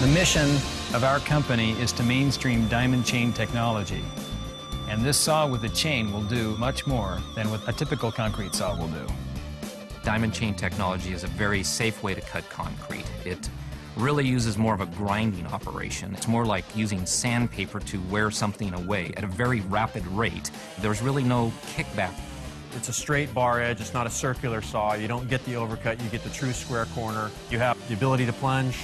The mission of our company is to mainstream diamond chain technology. And this saw with a chain will do much more than what a typical concrete saw will do. Diamond chain technology is a very safe way to cut concrete. It really uses more of a grinding operation. It's more like using sandpaper to wear something away at a very rapid rate. There's really no kickback. It's a straight bar edge, it's not a circular saw. You don't get the overcut, you get the true square corner. You have the ability to plunge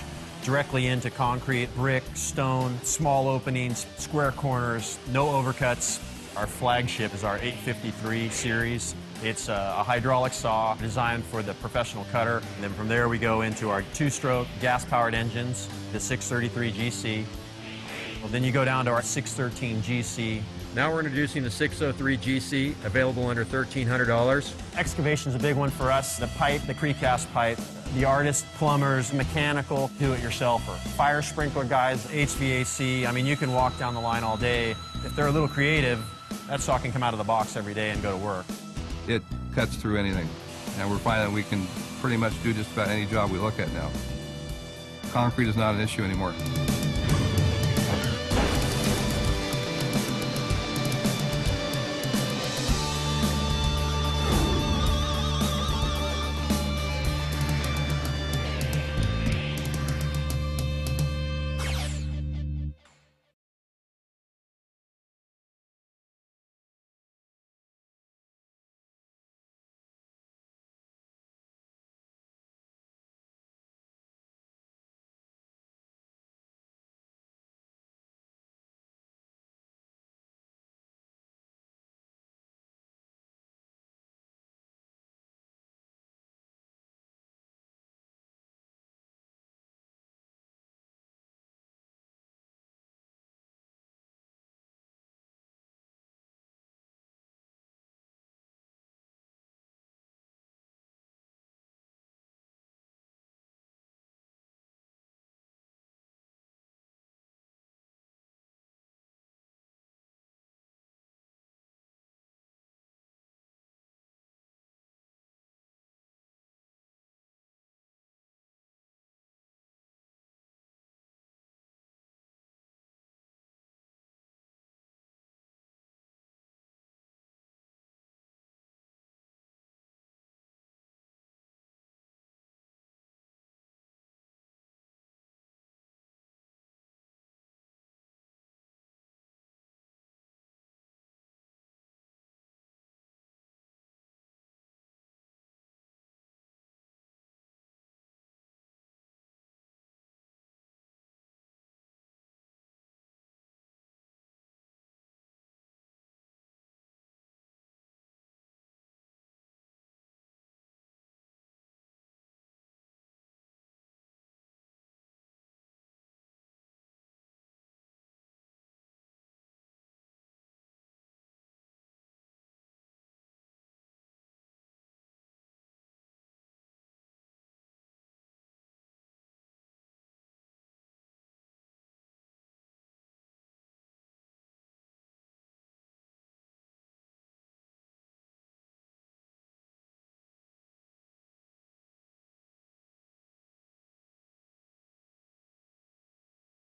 directly into concrete, brick, stone, small openings, square corners, no overcuts. Our flagship is our 853 series. It's a hydraulic saw designed for the professional cutter. And then from there we go into our two-stroke gas-powered engines, the 633 GC. Well, then you go down to our 613 GC. Now we're introducing the 603 GC, available under $1,300. Excavation's a big one for us. The pipe, the precast pipe, the artists, plumbers, mechanical, do-it-yourselfer. Fire sprinkler guys, HVAC. I mean, you can walk down the line all day. If they're a little creative, that saw can come out of the box every day and go to work. It cuts through anything, and we're finding that we can pretty much do just about any job we look at now. Concrete is not an issue anymore.